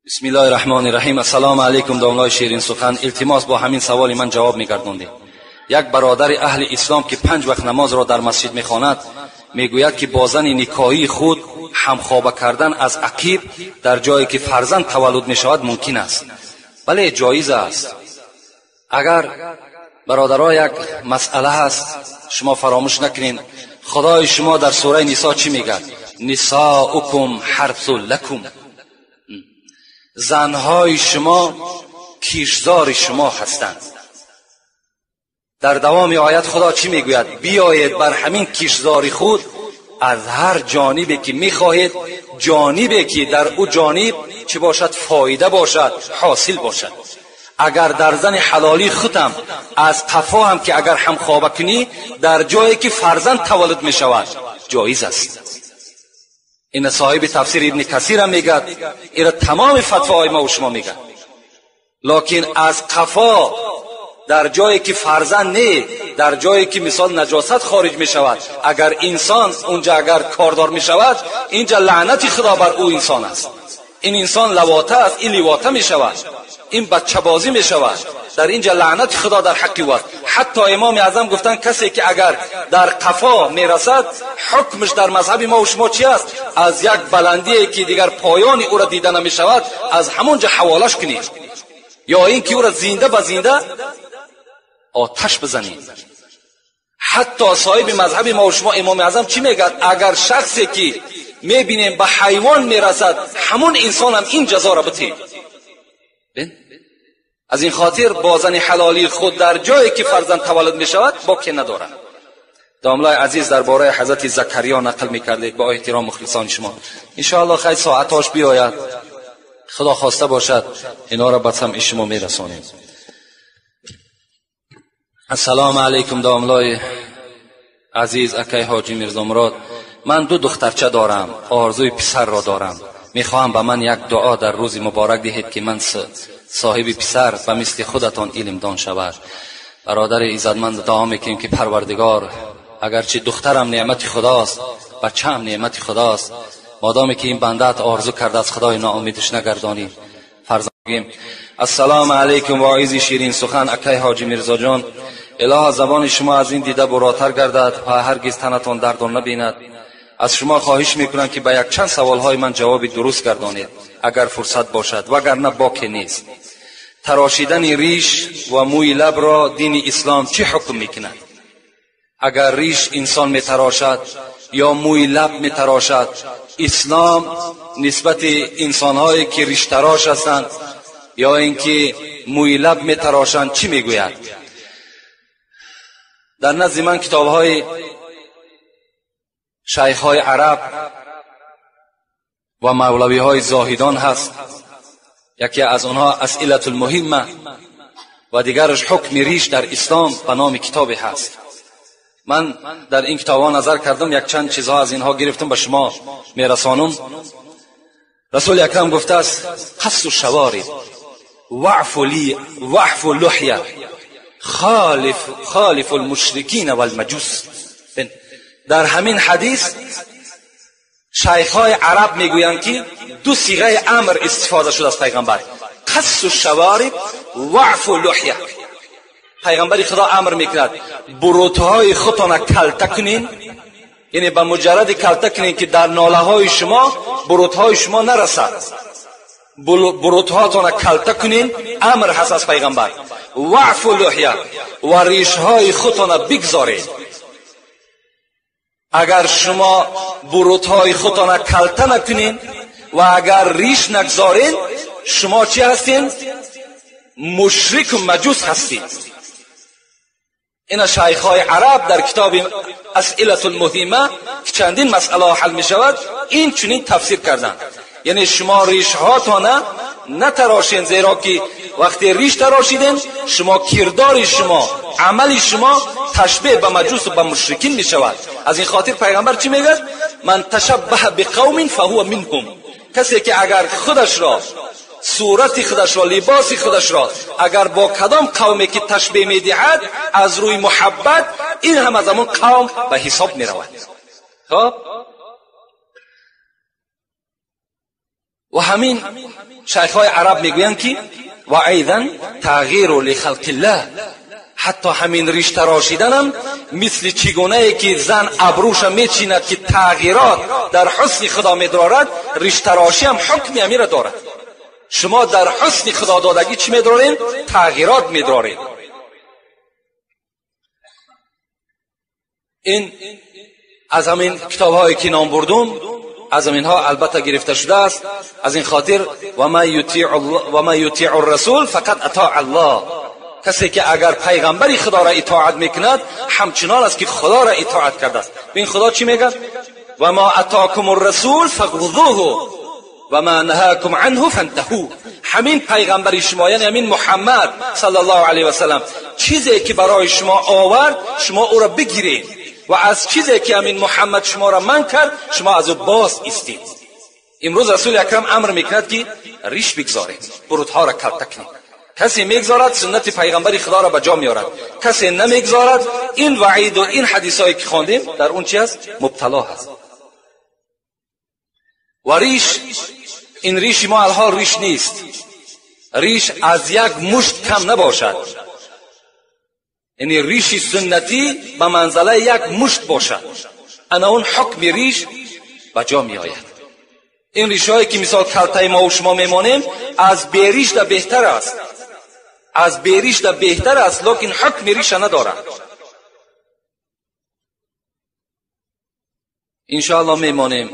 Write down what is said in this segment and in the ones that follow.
بسم الله الرحمن الرحیم. السلام علیکم داملای شیرین سخن. التماس با همین سوال من جواب میگردونید. یک برادر اهل اسلام که 5 وقت نماز را در مسجد میخواند میگوید که با زن نکاحی خود همخوابه کردن از عقیب در جایی که فرزند تولد میشود ممکن است. بله، جایز است. اگر برادرها یک مسئله هست شما فراموش نکنین، خدای شما در سوره نساء چی میگه؟ نساؤکم حرث لکم، زنهای شما کیشزار شما هستند. در دوام آیت خدا چی میگوید؟ بیایید بر همین کیشزاری خود از هر جانبی که میخواهید، جانبی که در او جانب چه باشد فایده باشد حاصل باشد. اگر در زن حلالی خودم از قفا هم که اگر هم خوابه کنی در جایی که فرزند تولد میشود جایز است. این صاحب تفسیر ابن کثیر هم میگه، این تمام فتواهای ما و شما میگه. لکن از قفا در جایی که فرزند نه، در جایی که مثال نجاست خارج میشود، اگر انسان اونجا اگر کاردار میشود، اینجا لعنت خدا بر او انسان است. این انسان لواطه است، این لواطه میشود، این بچه بازی میشود، در اینجا لعنت خدا در حقی است. حتی امام اعظم گفتن کسی که اگر در قفا میرسد حکمش در مذهب ما و شما چی است؟ از یک بلندی که دیگر پایانی او را دیده نمیشود از همونجا حوالش کنید، یا اینکه او را زنده به زنده آتش بزنید. حتی صاحب مذهب ما و شما امام اعظم چی میگه؟ اگر شخصی که میبینیم به حیوان میرسد همون انسان هم این جزا را بده. از این خاطر با زن حلالی خود در جایی که فرزند تولد می شود باکی ندارد. داملای عزیز درباره حضرت زکریا نقل میکردید، با احترام مخلصان شما. انشاءالله خیلی ساعتاش بیاید، خدا خواسته باشد اینا را به سمع شما میرسانیم. السلام علیکم داملای عزیز اکای حاجی میرزا مراد. من 2 دخترچه دارم، آرزوی پسر را دارم. میخواهم به من یک دعا در روز مبارک دهید که من صاحب پسر و مثل خودتان علمدان شود. برادر عزتمند دعا میکنیم که پروردگار اگرچه دخترم نعمت خداست، بچه‌ام نعمت خداست، مادامی که این بندت آرزو کرده از خدای ناامیدش نگردانی. فرزندیم. السلام علیکم واعظ شیرین سخن اکای حاجی میرزا جان. الهی زبان شما از این دیده براتر گردد و هرگز تنتان درد نبیند. از شما خواهش میکنم که به یک چند سوالهای من جواب درست گردانید اگر فرصت باشد، وگرنه باکی نیست. تراشیدن ریش و موی لب را دین اسلام چه حکم میکند؟ اگر ریش انسان میتراشد یا موی لب میتراشد، اسلام نسبت انسانهایی که ریش تراش هستند یا اینکه موی لب میتراشند چی میگوید؟ در نزد من کتابهای شیخ‌های عرب و مولوی‌های زاهدان هست. یکی از آنها اسئله المهمه و دیگرش حکم ریش در اسلام به نام کتابی هست. من در این کتاب‌ها نظر کردم، یک چند چیزها از اینها گرفتم به شما میرسانم. رسول اکرم گفته است قص الشوارب وعف اللحیه خالف المشرکین والمجوس. در همین حدیث شیخ‌های عرب میگویند که 2 صیغه امر استفاده شده از پیغمبر، قص الشوارب وعف اللحیه. پیغمبر خدا امر میکند بروتهای خودتان کلته کنین، یعنی به مجرد کلته کنین که در ناله های شما بروتهای شما نرسد، بروتهاتان کلته کنین امر هست از پیغمبر. وعف اللحیه و ریشهای خودتان بگذارید. اگر شما بروتهای خودتان کلته نکنین و اگر ریش نگذارین شما چی هستین؟ مشرک و مجوس هستید. این شیخ‌های عرب در کتاب اسئله المهمه که چندین مسئله حل می شود این چنین تفسیر کردند، یعنی شما ریش هاتان نتراشین، زیرا که وقتی ریش تراشیدین شما کردار شما عمل شما تشبیه به مجوس و به مشرکین می شود. از این خاطر پیغمبر چی میگه؟ من تشبه بقوم فهو منهم. کسی که اگر خودش را، صورت خودش را، لباس خودش را اگر با کدام قومی که تشبیه میدهد از روی محبت، این هم از همون قوم به حساب می رود. خب و همین شیخ‌های عرب میگویند که و ایضا تغییر لخلق الله، حتی همین ریش تراشیدن هم مثل چگونه که زن ابروش میچیند که تغییرات در حسن خدا میدارد، ریش تراشی هم حکم امیر دارد. شما در حسن خدا دادگی چی میدارین؟ تغییرات میدارین. این از همین کتاب‌هایی که نام بردم، از همینها البته گرفته شده است. از این خاطر و ما یطیع الرسول فقط اطاع الله، کسی که اگر پیغمبر خدا را اطاعت میکند همچنان است که خدا را اطاعت کرده است. این خدا چی میگه؟ و ما اتاکم الرسول فخذوه و ما نهاکم عنه فانتهوا. همین پیغمبر شما یعنی همین محمد صلی الله علیه و سلم چیزی که برای شما آورد شما او را بگیرید و از چیزی که همین محمد شما را منع کرد شما از او باز ایستید. امروز رسول اکرم امر میکند که ریش بگذارید، برودها را کلک کنید. کسی میگذارد سنت پیغمبر خدا را به جا میارد، کسی نمیگذارد این وعید و این حدیثایی که خواندیم در اون چی است؟ مبتلا هست. و ریش، این ریش ما الحال ریش نیست، ریش از یک مشت کم نباشد، یعنی ریش سنتی به منزله یک مشت باشد، انا اون حکم ریش به جا می آید. این ریش هایی که مثال کلته ما و شما میمانیم از بیریش ده بهتر است، از بیریش ده بهتر است، لیکن حکم ریش ندارد. انشاءالله میمانیم.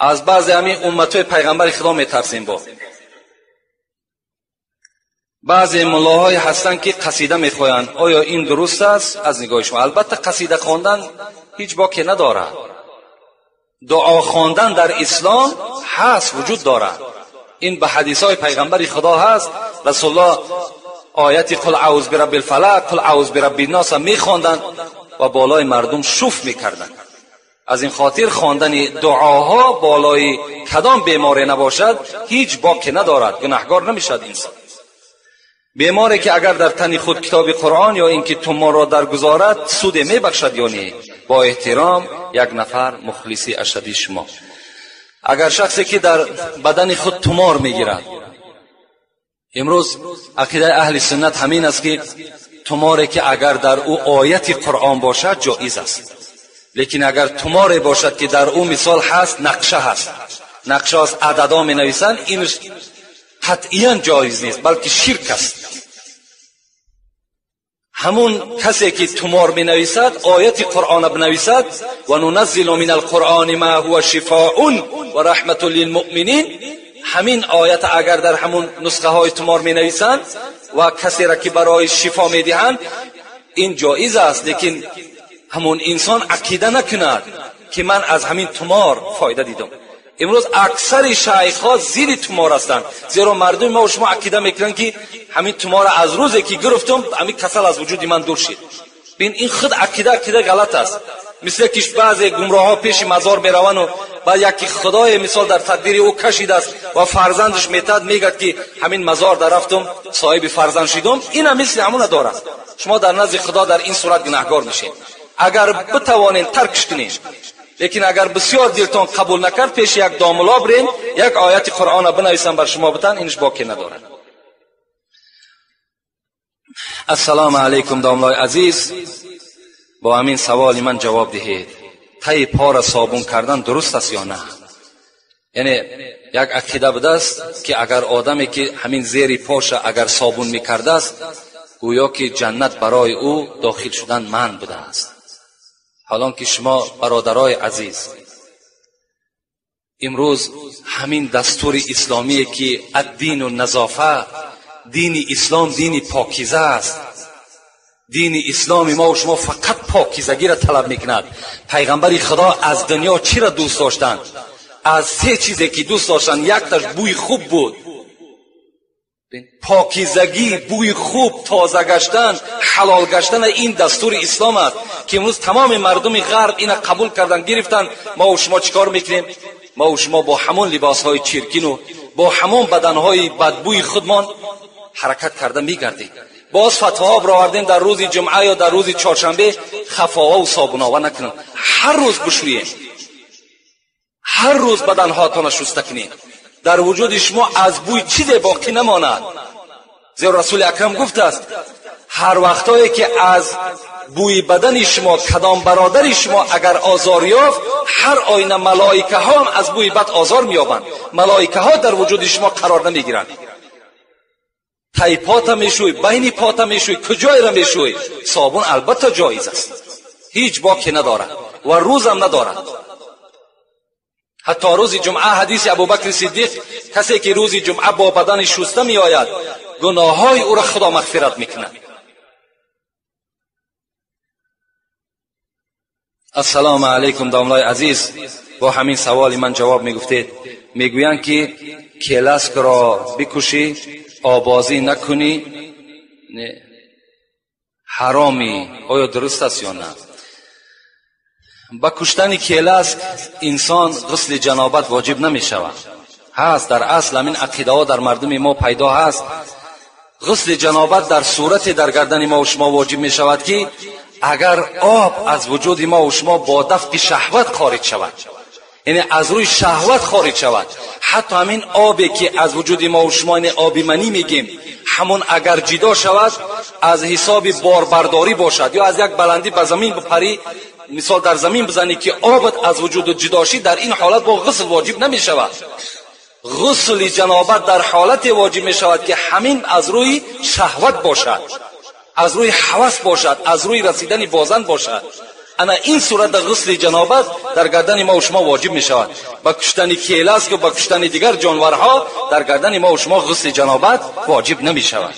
از بعضی همین امتهای پیغمبر خدا میترسیم. با بعضی ملاهای هستن که قصیده میخوایند، آیا این درست است از نگاه شما؟ البته قصیده خواندن هیچ باکی نداره، دعا خواندن در اسلام هست، وجود داره. این به حدیث های پیغمبر خدا هست. رسول الله آیت قل اعوذ برب الفلق قل اعوذ برب الناس میخواندند و بالای مردم شوف میکردند. از این خاطر خواندن دعاها بالای کدام بیماری نباشد هیچ باکی ندارد، گناهگار نمیشد انسان. بیماری که اگر در تن خود کتاب قرآن یا اینکه تومار را درگذارد سود میبخشد یا نه؟ با احترام یک نفر مخلصی اشدی شما، اگر شخصی که در بدن خود تومار میگیرد، امروز عقیده اهل سنت همین است که توماری که اگر در او آیت قرآن باشد جایز است، لیکن اگر توماری باشد که در او مثال هست نقشه هست، نقشه هست عددا می نویسند، این قطعیاً جایز نیست بلکه شرک است. همون کسی که تومار می نویسد آیت قرآن بنویسد و ننزل من القرآن ما هو شفاء و رحمت للمؤمنین، همین آیت اگر در همون نسخه های تومار می نویسند و کسی را که برای شفا می دهند این جایز است، لیکن همون انسان عقیده نکند که من از همین تومار فایده دیدم. امروز اکثر شیخ‌ها زیر تومار هستند، زیرا مردم ما و شما عقیده میکنن که همین تومار از روزی که گرفتم همین کسل از وجود من دور شد. ببین این خود عقیده غلط است. مثل که بعضی گمراه‌ها پیش مزار میروند و با یکی خدای مثال در تقدیر او کشیده است و فرزندش میتاد میگه که همین مزار در رفتم صاحب فرزند شدم، این هم مثل همون داره. شما در نزد خدا در این صورت گناهگار میشین اگر بتوانین ترکش کنین. لیکن اگر بسیار دلتون قبول نکرد پیش یک داملا برین یک آیت قرآن بنویسن بر شما بتن، اینش باکی ندارد. السلام علیکم داملای عزیز، با همین سوال من جواب دهید. تای پا را صابون کردن درست است یا نه؟ یعنی یک عقیده بوده است که اگر آدمی که همین زیر پاش اگر صابون میکرده است گویا که جنت برای او داخل شدن منع بوده است. حالان که شما برادرای عزیز امروز همین دستور اسلامی که الدین النظافه، دین اسلام دین پاکیزه است، دین اسلام ما و شما فقط پاکیزگی را طلب میکند. پیغمبر خدا از دنیا چی را دوست داشتند؟ از سه چیزی که دوست داشتند، یکتاش بوی خوب بود، پاکیزگی، بوی خوب، تازه گشتن، حلال گشتن. این دستور اسلام است که امروز تمام مردم غرب اینا قبول کردن گرفتن. ما و شما چیکار میکنیم؟ ما و شما با همون لباسهای چرکین و با همون بدنهای بدبوی خودمان حرکت کرده میگردیم. باز فتوا آوردیم در روز جمعه یا در روز چهارشنبه خفاوا و صابوناوا نکنن، هر روز بشوییم، هر روز بدنهاتون شسته کنین. در وجود شما از بوی چیزی باقی نماند. زیرا رسول اکرم گفته است هر وقتایی که از بوی بدن شما کدام برادر شما اگر آزار یافت، هر آینه ملائکه ها هم از بوی بد آزار مییابند. ملائکه ها در وجود شما قرار نمیگیرند. تای پات میشوی، بین پات میشوی، کجای را میشوی؟ صابون البته جایز است، هیچ باکی ندارد و روز هم ندارد. حتی روز جمعه حدیث ابوبکر صدیق، کسی که روز جمعه با بدن شسته می آید گناههای او را خدا مغفرت میکند. السلام علیکم داملای عزیز، با همین سوال من جواب میگفتید. میگویند که کلاسک را بکشی، آبازی نکنی، حرامی. آیا درست است یا نه؟ با کشتن کلاسک انسان غسل جنابت واجب نمی شود. هست در اصل همین عقیده ها در مردم ما پیدا هست. غسل جنابت در صورت در گردن ما و شما واجب می شود که اگر آب از وجود ما و شما با دفع شهوت خارج شود، یعنی از روی شهوت خارج شود، حتی همین آبی که از وجود ما و شما، یعنی آب منی میگیم، همون اگر جدا شود از حساب باربرداری باشد یا از یک بلندی به زمین بپری، مثال در زمین بزنی که آبت از وجود جدا شد، در این حالت با غسل واجب نمی شود. غسل جنابت در حالت واجب می شود که همین از روی شهوت باشد، از روی هوس باشد، از روی رسیدن بازن باشد. انا این صورت غسل جنابت در گردن ما و شما واجب می شود. با کشتن کیلاسک و با کشتن دیگر جانورها در گردن ما و شما غسل جنابت واجب نمی شود.